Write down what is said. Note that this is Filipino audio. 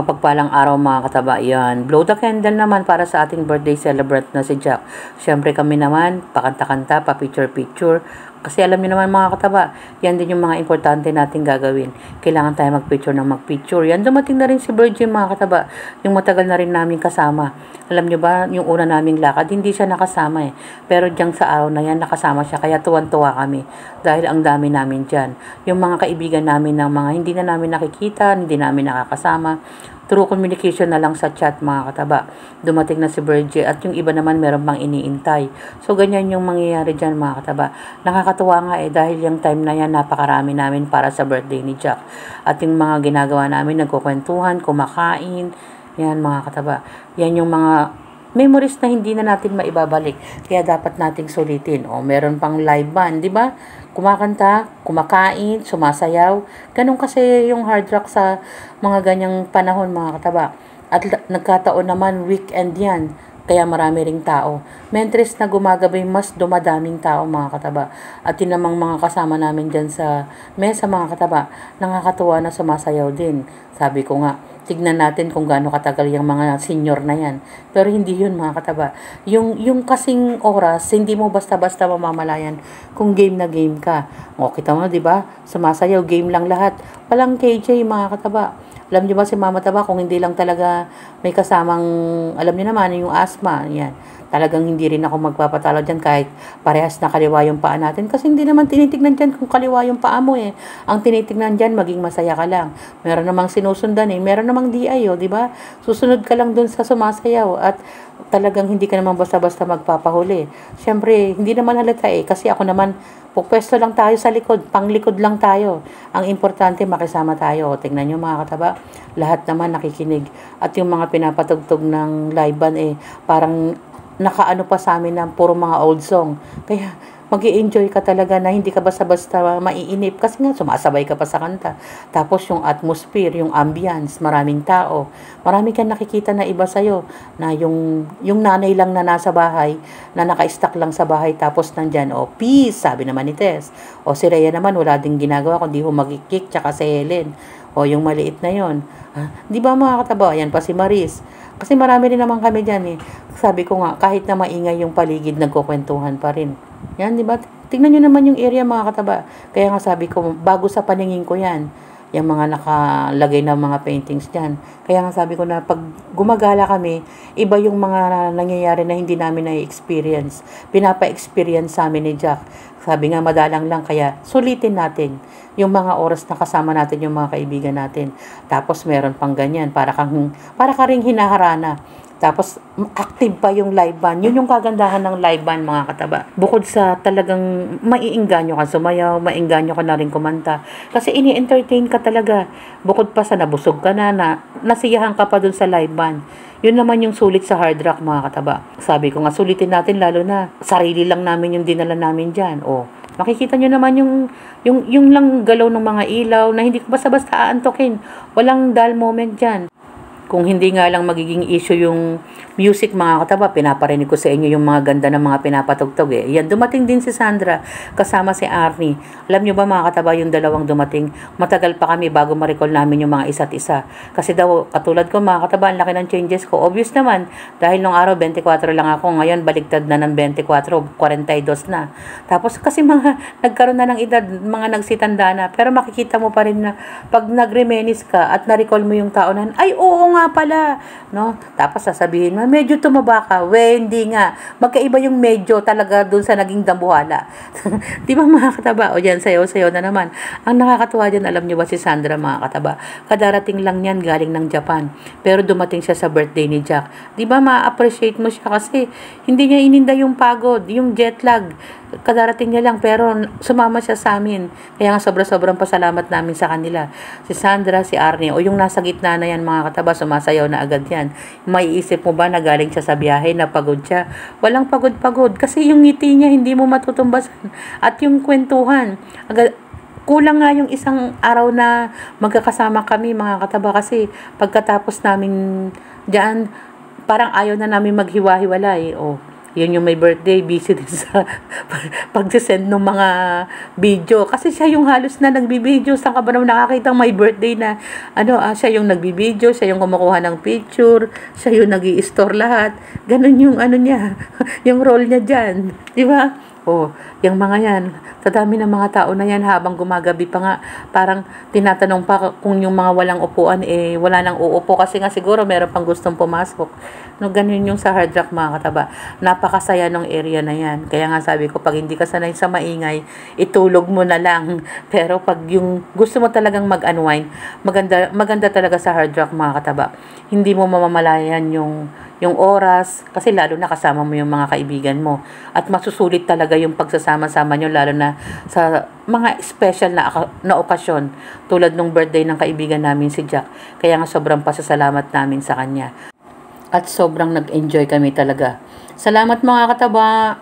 Mapagpalang araw mga kataba, yan. Blow the candle naman para sa ating birthday celebrant na si Jack. Siyempre kami naman, pakanta-kanta, pa-picture-picture. Kasi alam niyo naman mga kataba, yan din yung mga importante nating gagawin. Kailangan tayo mag-picture ng mag-picture. Yan, dumating na rin si Virgin mga kataba. Yung matagal na rin namin kasama. Alam niyo ba, yung una naming lakad, hindi siya nakasama eh. Pero diyang sa araw na yan, nakasama siya. Kaya tuwan-tuwa kami. Dahil ang dami namin dyan. Yung mga kaibigan namin ng mga hindi na namin nakikita, hindi namin nakakasama. Through communication na lang sa chat mga kataba. Dumating na si Virgie at yung iba naman meron pang iniintay. So ganyan yung mangyayari dyan mga kataba. Nakakatuwa nga dahil yung time na yan napakarami namin para sa birthday ni Jack. At yung mga ginagawa namin, nagkukwentuhan, kumakain, yan mga kataba. Yan yung mga memories na hindi na natin maibabalik. Kaya dapat nating sulitin. O meron pang live band, di ba? Kumakanta, kumakain, sumasayaw. Ganun kasi yung hard rock sa mga ganyang panahon mga kataba. At nagkataon naman weekend yan. Kaya marami ring tao. Mentres na gumagabi, mas dumadaming tao mga kataba. At yun namang mga kasama namin dyan sa mesa mga kataba, nakakatuwa na sumasayaw din. Sabi ko nga, tignan natin kung gaano katagal yung mga senior na yan. Pero hindi yun mga kataba. Yung kasing oras, hindi mo basta-basta mamamalayan kung game na game ka. O, kita mo, di ba? Sumasayaw, game lang lahat. Walang KJ mga kataba. Alam niyo ba si Mama Taba, kung hindi lang talaga may kasamang, alam niyo naman, yung asthma, yan. Talagang hindi rin ako magpapatalo dyan kahit parehas na kaliwa yung paa natin. Kasi hindi naman tinitignan dyan kung kaliwa yung paa mo eh. Ang tinitignan dyan, maging masaya ka lang. Meron namang sinusundan eh. Meron namang DI di ba? Susunod ka lang dun sa sumasayaw at talagang hindi ka naman basta-basta magpapahuli. Siyempre, hindi naman halata eh. Kasi ako naman, pupwesto lang tayo sa likod, panglikod lang tayo. Ang importante, makisama tayo. Tingnan nyo mga kataba, lahat naman nakikinig. At yung mga pinapatugtog ng live band parang nakaano pa sa amin ng puro mga old song. Kaya mag-i-enjoy ka talaga na hindi ka basta-basta maiinip kasi nga sumasabay ka pa sa kanta. Tapos yung atmosphere, yung ambience, maraming tao. Marami kang nakikita na iba sa'yo na yung nanay lang na nasa bahay, na naka-stack lang sa bahay tapos nandyan, peace, sabi naman ni Tess. O si Rhea naman, wala ding ginagawa kundi humagikik, tsaka si Helen. O yung maliit na yon. Di ba mga kataba, yan pa si Maris. Kasi marami rin naman kami dyan eh. Sabi ko nga, kahit na maingay yung paligid, nagkukwentuhan pa rin. Yan, di ba? Tingnan nyo naman yung area mga kataba. Kaya nga sabi ko, bago sa paningin ko yan, yung mga nakalagay na mga paintings dyan. Kaya nga sabi ko na pag gumagala kami, iba yung mga nangyayari na hindi namin na-experience. Pinapa-experience sa amin ni Jack. Sabi nga, madalang lang, kaya sulitin natin yung mga oras na kasama natin yung mga kaibigan natin. Tapos meron pang ganyan, para ka ring hinaharana. Tapos, active pa yung live band. Yun yung kagandahan ng live band, mga kataba. Bukod sa talagang maiinganyo ka sumayaw, maiinganyo ka na rin kumanta. Kasi ini-entertain ka talaga. Bukod pa sa nabusog ka na nasiyahan ka pa dun sa live band. Yun naman yung sulit sa hard rock, mga kataba. Sabi ko nga, sulitin natin lalo na sarili lang namin yung dinala namin dyan. Makikita nyo naman yung lang galaw ng mga ilaw na hindi ko basta-basta aantokin. Walang dull moment dyan. Kung hindi nga lang magiging issue yung music mga kataba, pinaparinig ko sa inyo yung mga ganda ng mga pinapatugtog Yan, dumating din si Sandra, kasama si Arnie. Alam nyo ba mga kataba, yung dalawang dumating, matagal pa kami bago ma-recall namin yung mga isa't isa. Kasi daw, katulad ko mga kataba, ang laki ng changes ko. Obvious naman, dahil nung araw 24 lang ako, ngayon baligtad na ng 24, 42 na. Tapos kasi nagkaroon na ng edad, mga nagsitanda na, pero makikita mo pa rin na pag nag-reminisce ka at na-recall mo yung tao na, ay oo nga pala, no? Tapos sasabihin mo, medyo tumaba ka. Hindi nga. Magkaiba yung medyo talaga dun sa naging dambuhala. Di ba mga kataba? O yan, sayo-sayo na naman. Ang nakakatuwa dyan, alam nyo ba si Sandra mga kataba? Kadarating lang yan galing ng Japan. Pero dumating siya sa birthday ni Jack. Di ba ma-appreciate mo siya kasi hindi niya ininda yung pagod, yung jet lag. Kadarating niya lang pero sumama siya sa amin. Kaya nga sobrang pasalamat namin sa kanila. Si Sandra, si Arnie, o yung nasa gitna na yan mga kataba, sumasayaw na agad yan. Maiisip mo ba na galing siya sa biyahe, na pagod siya? Walang pagod-pagod kasi yung ngiti niya hindi mo matutumbasan. At yung kwentuhan, kulang nga yung isang araw na magkakasama kami mga kataba kasi pagkatapos namin dyan, parang ayaw na namin maghiwa-hiwalay. Yun yung may birthday, busy din sa pagsisend ng mga video. Kasi siya yung halos na nagbibideo. Saan ka ba naman nakakita may birthday na, siya yung nagbibideo, siya yung kumukuha ng picture, siya yung nag-i-store lahat. Ganun yung niya, yung role niya dyan. Di ba? Oh, yung mga yan, sa dami ng mga tao na yan habang gumagabi pa nga, parang tinatanong pa kung yung mga walang upuan, wala nang uupo kasi nga siguro meron pang gustong pumasok. No, ganun yung sa Hard Rock mga kataba. Napakasaya ng area na yan. Kaya nga sabi ko, pag hindi ka sanay sa maingay, itulog mo na lang. Pero pag yung gusto mo talagang mag-unwind, maganda talaga sa Hard Rock mga kataba. Hindi mo mamamalayan yung oras, kasi lalo na kasama mo yung mga kaibigan mo. At masusulit talaga yung pagsasama-sama nyo, lalo na sa mga special na okasyon, tulad nung birthday ng kaibigan namin si Jack. Kaya nga sobrang pasasalamat namin sa kanya. At sobrang nag-enjoy kami talaga. Salamat mga kataba!